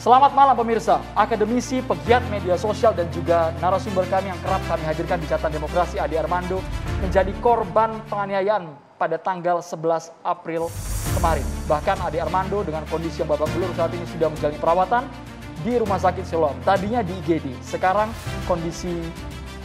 Selamat malam pemirsa, akademisi, pegiat media sosial dan juga narasumber kami yang kerap kami hadirkan di Catatan Demokrasi, Ade Armando, menjadi korban penganiayaan pada tanggal 11 April kemarin. Bahkan Ade Armando dengan kondisi yang babak belur saat ini sudah menjalani perawatan di Rumah Sakit Siloam. Tadinya di IGD, sekarang kondisi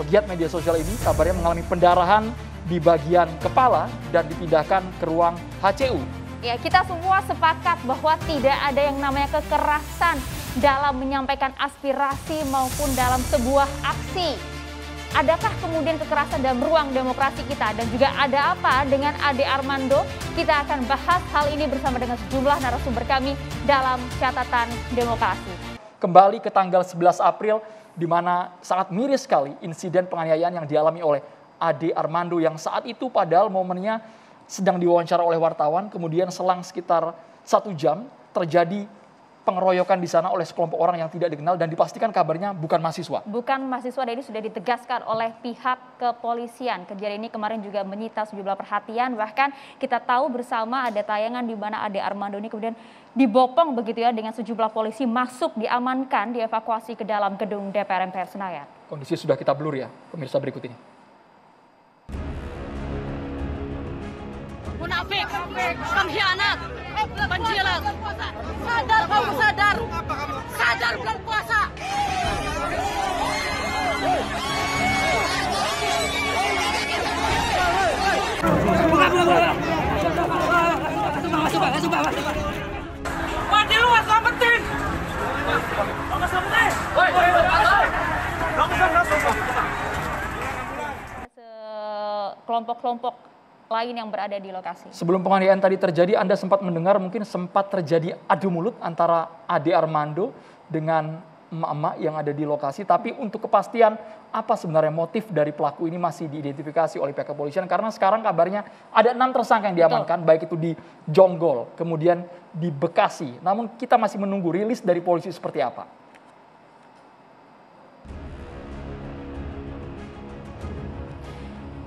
pegiat media sosial ini kabarnya mengalami pendarahan di bagian kepala dan dipindahkan ke ruang HCU. Ya, kita semua sepakat bahwa tidak ada yang namanya kekerasan dalam menyampaikan aspirasi maupun dalam sebuah aksi. Adakah kemudian kekerasan dalam ruang demokrasi kita? Dan juga ada apa dengan Ade Armando? Kita akan bahas hal ini bersama dengan sejumlah narasumber kami dalam Catatan Demokrasi. Kembali ke tanggal 11 April, di mana sangat miris sekali insiden penganiayaan yang dialami oleh Ade Armando yang saat itu padahal momennya sedang diwawancara oleh wartawan, kemudian selang sekitar 1 jam terjadi pengeroyokan di sana oleh sekelompok orang yang tidak dikenal dan dipastikan kabarnya bukan mahasiswa. Bukan mahasiswa, dan ini sudah ditegaskan oleh pihak kepolisian. Kejadian ini kemarin juga menyita sejumlah perhatian, bahkan kita tahu bersama ada tayangan di mana Ade Armando ini kemudian dibopong begitu ya dengan sejumlah polisi masuk, diamankan, dievakuasi ke dalam gedung DPR MPR Senayan. Kondisi sudah kita blur ya, pemirsa berikut ini. Munafik, pengkhianat, penjilat. Sadar kamu, sadar. Sadar bulan puasa. Mati lu, selamatin. Kelompok-kelompok lain yang berada di lokasi. Sebelum penganiayaan tadi terjadi, Anda sempat mendengar mungkin sempat terjadi adu mulut antara Ade Armando dengan emak-emak yang ada di lokasi. Tapi untuk kepastian apa sebenarnya motif dari pelaku ini masih diidentifikasi oleh pihak kepolisian. Karena sekarang kabarnya ada 6 tersangka yang diamankan, baik itu di Jonggol, kemudian di Bekasi. Namun kita masih menunggu rilis dari polisi seperti apa.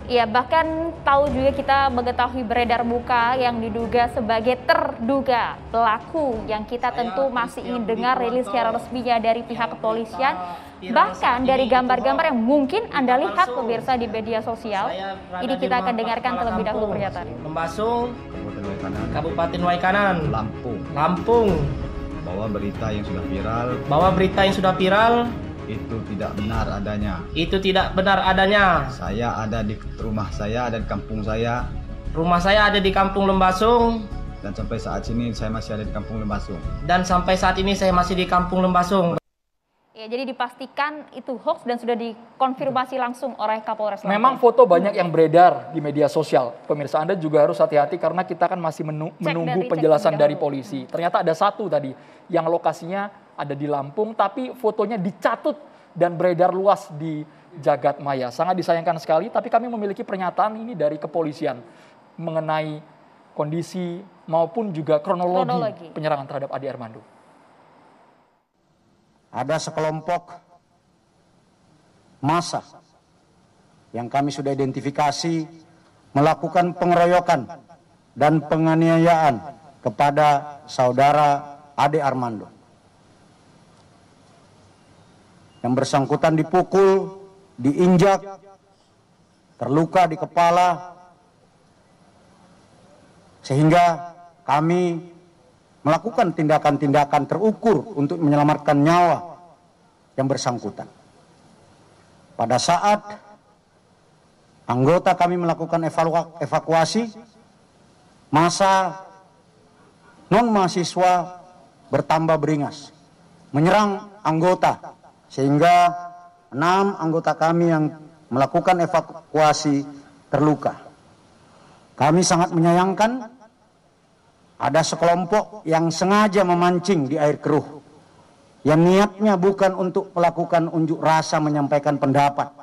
Ya, bahkan tahu juga kita mengetahui beredar muka yang diduga sebagai terduga pelaku yang kita tentu masih ingin dengar rilis secara resminya dari pihak kepolisian. Bahkan dari gambar-gambar yang mungkin Anda lihat pemirsa di media sosial, ini kita akan dengarkan terlebih dahulu pernyataan. Lembasung, Kabupaten Waikanan, Lampung. Bahwa berita yang sudah viral itu tidak benar adanya. Saya ada di rumah saya, ada di kampung saya. Rumah saya ada di Kampung Lembasung. Dan sampai saat ini saya masih ada di Kampung Lembasung. Ya, jadi dipastikan itu hoax dan sudah dikonfirmasi langsung oleh Kapolres Lampung. Memang foto banyak yang beredar di media sosial. Pemirsa, Anda juga harus hati-hati karena kita kan masih menunggu penjelasan dari polisi. Ternyata ada satu tadi yang lokasinya ada di Lampung, tapi fotonya dicatut dan beredar luas di jagat maya. Sangat disayangkan sekali, tapi kami memiliki pernyataan ini dari kepolisian mengenai kondisi maupun juga kronologi penyerangan terhadap Ade Armando. Ada sekelompok massa yang kami sudah identifikasi melakukan pengeroyokan dan penganiayaan kepada saudara Ade Armando. Yang bersangkutan dipukul, diinjak, terluka di kepala, sehingga kami melakukan tindakan-tindakan terukur untuk menyelamatkan nyawa yang bersangkutan. Pada saat anggota kami melakukan evakuasi, massa non-mahasiswa bertambah beringas, menyerang anggota, sehingga 6 anggota kami yang melakukan evakuasi terluka. Kami sangat menyayangkan ada sekelompok yang sengaja memancing di air keruh, yang niatnya bukan untuk melakukan unjuk rasa menyampaikan pendapat,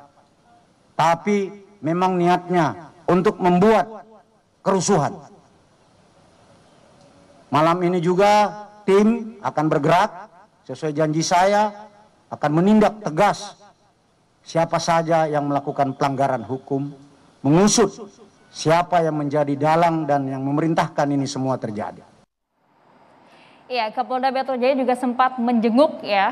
tapi memang niatnya untuk membuat kerusuhan. Malam ini juga tim akan bergerak sesuai janji saya, akan menindak tegas siapa saja yang melakukan pelanggaran hukum, mengusut siapa yang menjadi dalang dan yang memerintahkan ini semua terjadi. Ya, Kapolda Metro Jaya juga sempat menjenguk ya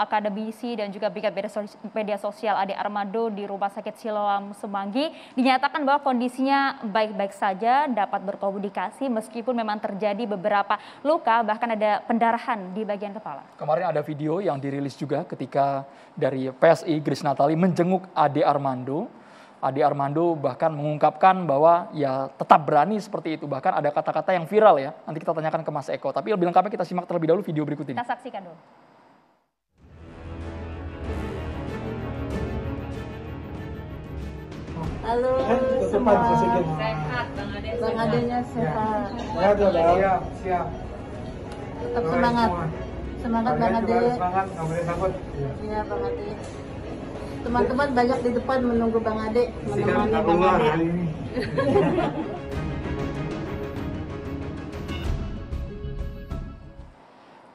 akademisi dan juga Brigadir Media Sosial Ade Armando di Rumah Sakit Siloam Semanggi. Dinyatakan bahwa kondisinya baik-baik saja, dapat berkomunikasi meskipun memang terjadi beberapa luka, bahkan ada pendarahan di bagian kepala. Kemarin ada video yang dirilis juga ketika dari PSI Grace Natali menjenguk Ade Armando. Ade Armando bahkan mengungkapkan bahwa ya tetap berani seperti itu. Bahkan ada kata-kata yang viral ya. Nanti kita tanyakan ke Mas Eko. Tapi lebih lengkapnya kita simak terlebih dahulu video berikut ini. Kita saksikan dulu. Halo semua. Sehat Bang Ade. Bang Adenya sehat. Siap. Tetap semangat. Semangat Bang Ade. Semangat, nggak boleh takut. Iya Bang Ade. Teman-teman banyak di depan menunggu Bang Ade, menemani Bang Ade.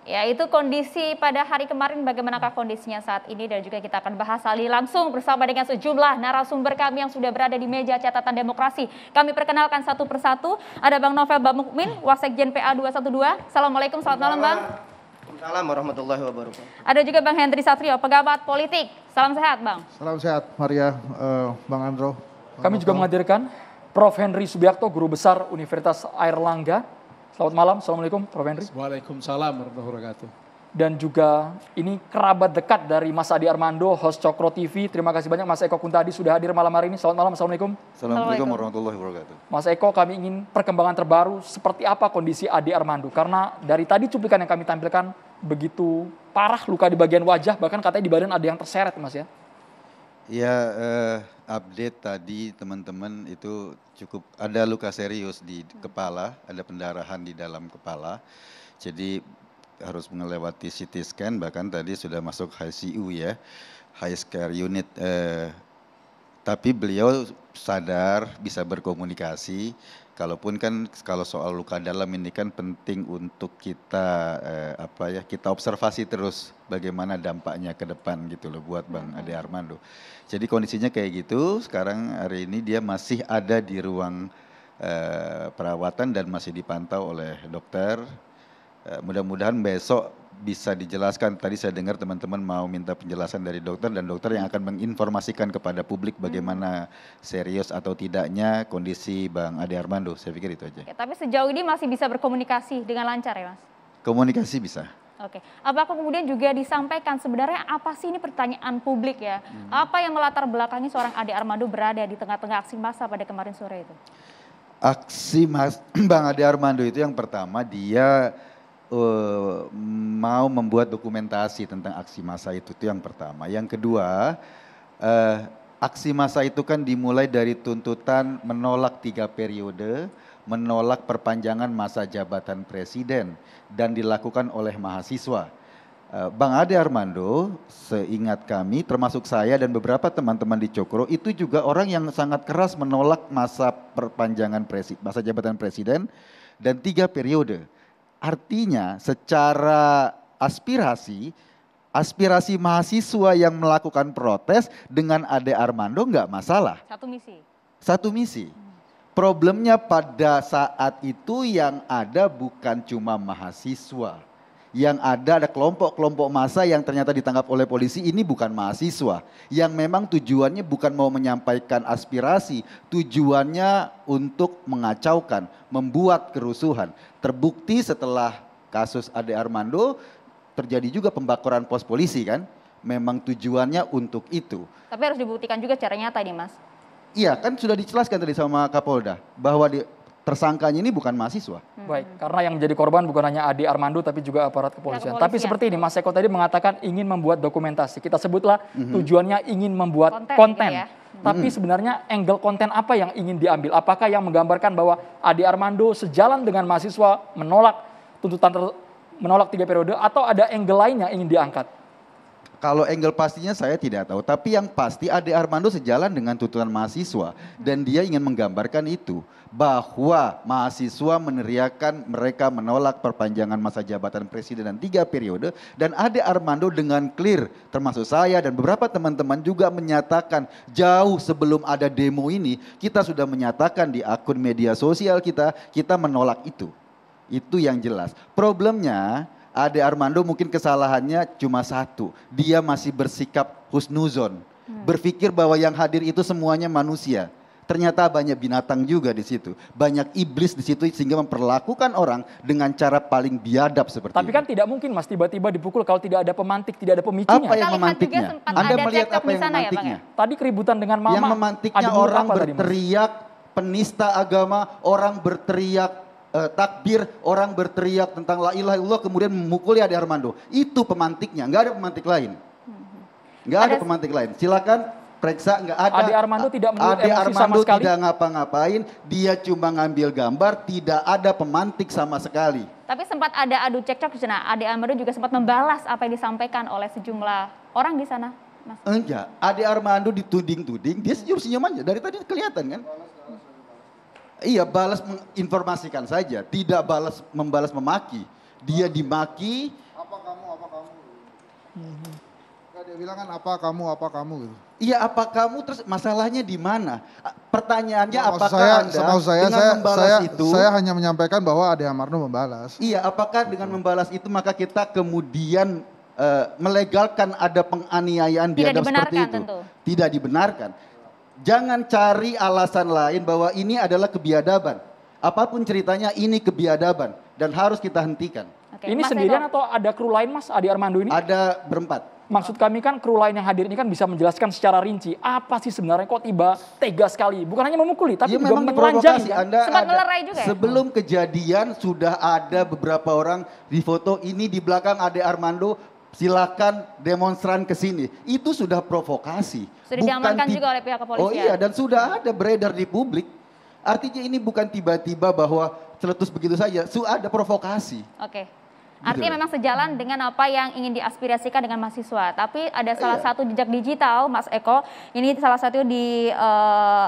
Ya, itu kondisi pada hari kemarin, bagaimanakah kondisinya saat ini, dan juga kita akan bahas hal ini langsung bersama dengan sejumlah narasumber kami yang sudah berada di meja catatan demokrasi. Kami perkenalkan satu persatu, ada Bang Novel Bamukmin, Wasekjen PA 212. Assalamualaikum, selamat malam Bang. Waalaikumsalam warahmatullahi wabarakatuh. Ada juga Bang Hendri Satrio, pengamat politik. Salam sehat Bang. Salam sehat Maria, Bang Andro. Kami juga menghadirkan Prof. Henry Subiakto, Guru Besar Universitas Airlangga. Selamat malam, Assalamualaikum Prof. Henry. Waalaikumsalam warahmatullahi wabarakatuh. Dan juga ini kerabat dekat dari Mas Ade Armando, host Cokro TV. Terima kasih banyak Mas Eko Kuntadi sudah hadir malam hari ini. Selamat malam, Assalamualaikum. Assalamualaikum warahmatullahi wabarakatuh. Mas Eko, kami ingin perkembangan terbaru seperti apa kondisi Ade Armando. Karena dari tadi cuplikan yang kami tampilkan begitu parah, luka di bagian wajah, bahkan katanya di badan ada yang terseret Mas ya. Ya, update tadi teman-teman itu cukup ada luka serius di kepala, ada pendarahan di dalam kepala. Jadi harus melewati CT scan, bahkan tadi sudah masuk ICU ya, high care unit. Tapi beliau sadar, bisa berkomunikasi. Kalaupun kan kalau soal luka dalam ini kan penting untuk kita kita observasi terus bagaimana dampaknya ke depan gitu loh buat Bang Ade Armando. Jadi kondisinya kayak gitu. Sekarang hari ini dia masih ada di ruang perawatan dan masih dipantau oleh dokter. Mudah-mudahan besok bisa dijelaskan. Tadi saya dengar teman-teman mau minta penjelasan dari dokter, dan dokter yang akan menginformasikan kepada publik bagaimana serius atau tidaknya kondisi Bang Ade Armando. Saya pikir itu aja. Oke, tapi sejauh ini masih bisa berkomunikasi dengan lancar ya Mas? Komunikasi bisa. Oke, apakah kemudian juga disampaikan sebenarnya apa sih, ini pertanyaan publik ya, apa yang melatar belakangi seorang Ade Armando berada di tengah-tengah aksi massa pada kemarin sore itu? Aksi Bang Ade Armando itu yang pertama dia mau membuat dokumentasi tentang aksi massa itu yang pertama. Yang kedua, aksi massa itu kan dimulai dari tuntutan menolak 3 periode, menolak perpanjangan masa jabatan presiden, dan dilakukan oleh mahasiswa. Bang Ade Armando, seingat kami, termasuk saya dan beberapa teman-teman di Cokro, itu juga orang yang sangat keras menolak masa perpanjangan masa jabatan presiden dan 3 periode. Artinya secara aspirasi mahasiswa yang melakukan protes dengan Ade Armando nggak masalah. Satu misi. Problemnya pada saat itu yang ada bukan cuma mahasiswa. Yang ada kelompok-kelompok massa yang ternyata ditangkap oleh polisi, ini bukan mahasiswa. Yang memang tujuannya bukan mau menyampaikan aspirasi, tujuannya untuk mengacaukan, membuat kerusuhan. Terbukti setelah kasus Ade Armando, terjadi juga pembakaran pos polisi kan. Memang tujuannya untuk itu. Tapi harus dibuktikan juga cara nyata nih Mas. Iya, kan sudah dijelaskan tadi sama Kapolda, bahwa tersangkanya ini bukan mahasiswa. Baik, karena yang menjadi korban bukan hanya Ade Armando tapi juga aparat kepolisian. Tapi seperti ini, Mas Eko tadi mengatakan ingin membuat dokumentasi. Kita sebutlah tujuannya ingin membuat konten. Gitu ya? Tapi sebenarnya angle konten apa yang ingin diambil? Apakah yang menggambarkan bahwa Ade Armando sejalan dengan mahasiswa menolak tuntutan, menolak 3 periode, atau ada angle lain yang ingin diangkat? Kalau angle pastinya saya tidak tahu, tapi yang pasti Ade Armando sejalan dengan tuntutan mahasiswa dan dia ingin menggambarkan itu, bahwa mahasiswa meneriakan mereka menolak perpanjangan masa jabatan presiden dan 3 periode, dan Ade Armando dengan clear, termasuk saya dan beberapa teman-teman juga menyatakan jauh sebelum ada demo ini, kita sudah menyatakan di akun media sosial kita menolak itu. Itu yang jelas. Problemnya Ade Armando mungkin kesalahannya cuma satu. Dia masih bersikap husnuzon. Berpikir bahwa yang hadir itu semuanya manusia. Ternyata banyak binatang juga di situ. Banyak iblis di situ sehingga memperlakukan orang dengan cara paling biadab seperti Tapi kan tidak mungkin Mas tiba-tiba dipukul kalau tidak ada pemantik, tidak ada pemicunya. Apa yang memantiknya? Anda melihat apa yang memantiknya? Tadi keributan dengan mama. Yang memantiknya orang berteriak penista agama, orang berteriak takbir, orang berteriak tentang la ilaha illallah kemudian memukuli Ade Armando. Itu pemantiknya, nggak ada pemantik lain. Nggak ada pemantik lain. Silakan periksa, nggak ada. Ade Armando tidak menurut Ade emosi Armando sama sekali. tidak ngapa-ngapain, dia cuma ngambil gambar, tidak ada pemantik sama sekali. Tapi sempat ada adu cekcok di sana. Ade Armando juga sempat membalas apa yang disampaikan oleh sejumlah orang di sana, Mas. Enggak, Ade Armando dituding-tuding, dia senyum aja. Dari tadi kelihatan kan? Iya, balas menginformasikan saja, tidak membalas memaki. Dia dimaki. Apa kamu? Dia bilang kan apa kamu gitu. Iya, apa kamu, terus masalahnya di mana? Pertanyaannya Maksud apakah Anda dengan membalas itu? Saya hanya menyampaikan bahwa Ade Armando membalas. Iya, apakah dengan membalas itu maka kita kemudian melegalkan ada penganiayaan biadab seperti itu? Tentu. Tidak dibenarkan. Jangan cari alasan lain bahwa ini adalah kebiadaban. Apapun ceritanya ini kebiadaban dan harus kita hentikan. Oke, ini Mas sendirian Eko. atau ada kru lain Mas Ade Armando ini? Ada berempat. Maksud kami kan kru lain yang hadir ini kan bisa menjelaskan secara rinci apa sih sebenarnya kok tiba tega sekali. Bukan hanya memukuli tapi ya, juga memang menelanjangi. Kan? Sempat melerai juga ya? Sebelum kejadian sudah ada beberapa orang di foto ini di belakang Ade Armando. Silakan demonstran ke sini. Itu sudah provokasi. Sudah diamankan juga oleh pihak kepolisian. Oh iya, dan sudah ada beredar di publik. Artinya ini bukan tiba-tiba bahwa seletus begitu saja. Ada provokasi. Oke. Artinya memang sejalan dengan apa yang ingin diaspirasikan dengan mahasiswa. Tapi ada salah satu jejak digital, Mas Eko. Ini salah satu di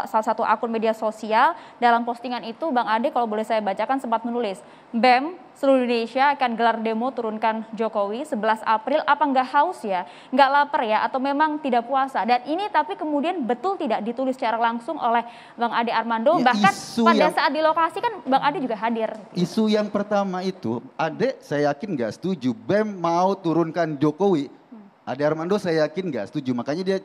salah satu akun media sosial. Dalam postingan itu, Bang Ade kalau boleh saya bacakan sempat menulis, BEM seluruh Indonesia akan gelar demo turunkan Jokowi 11 April. Apa nggak haus ya? Nggak lapar ya? Atau memang tidak puasa? Dan ini tapi kemudian betul tidak ditulis secara langsung oleh Bang Ade Armando. Ya, bahkan pada saat di lokasi kan Bang Ade juga hadir. Isu yang pertama itu, Ade saya yakin nggak setuju. BEM mau turunkan Jokowi. Ade Armando saya yakin nggak setuju. Makanya dia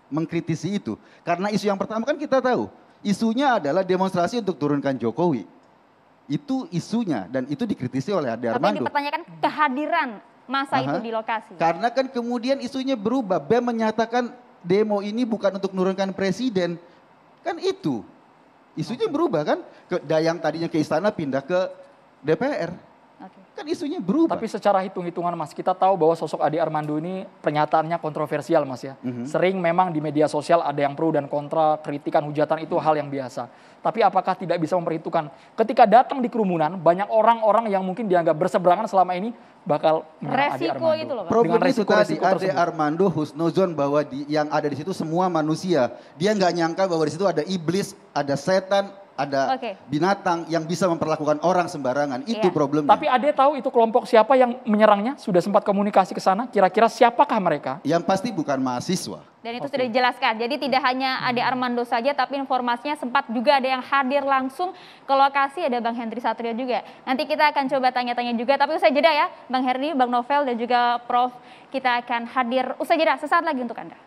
mengkritisi itu. Karena isu yang pertama kan kita tahu. Isunya adalah demonstrasi untuk turunkan Jokowi. Itu isunya dan itu dikritisi oleh Ade Armando. Tapi dipertanyakan kehadiran masa itu di lokasi. Karena kan kemudian isunya berubah. BEM menyatakan demo ini bukan untuk menurunkan presiden. Kan itu. Isunya berubah kan. Yang tadinya ke istana pindah ke DPR. Kan isunya berubah. Tapi secara hitung-hitungan Mas, kita tahu bahwa sosok Ade Armando ini pernyataannya kontroversial Mas ya. Sering memang di media sosial ada yang pro dan kontra, kritikan, hujatan itu hal yang biasa. Tapi apakah tidak bisa memperhitungkan ketika datang di kerumunan banyak orang-orang yang mungkin dianggap berseberangan selama ini bakal menyerang Ade Armando. Itu loh, Pak. Problem itu tadi Ade Armando husnuzon bahwa yang ada di situ semua manusia. Dia nggak nyangka bahwa di situ ada iblis, ada setan, ada binatang yang bisa memperlakukan orang sembarangan. Itu problemnya. Tapi Ade tahu itu kelompok siapa yang menyerangnya? Sudah sempat komunikasi ke sana? Kira-kira siapakah mereka? Yang pasti bukan mahasiswa. Dan itu sudah dijelaskan. Jadi tidak hanya Ade Armando saja, tapi informasinya sempat juga ada yang hadir langsung ke lokasi. Ada Bang Hendri Satrio juga. Nanti kita akan coba tanya-tanya juga. Tapi usai jeda ya, Bang Herdi, Bang Novel, dan juga Prof. Kita akan hadir usai jeda sesaat lagi untuk Anda.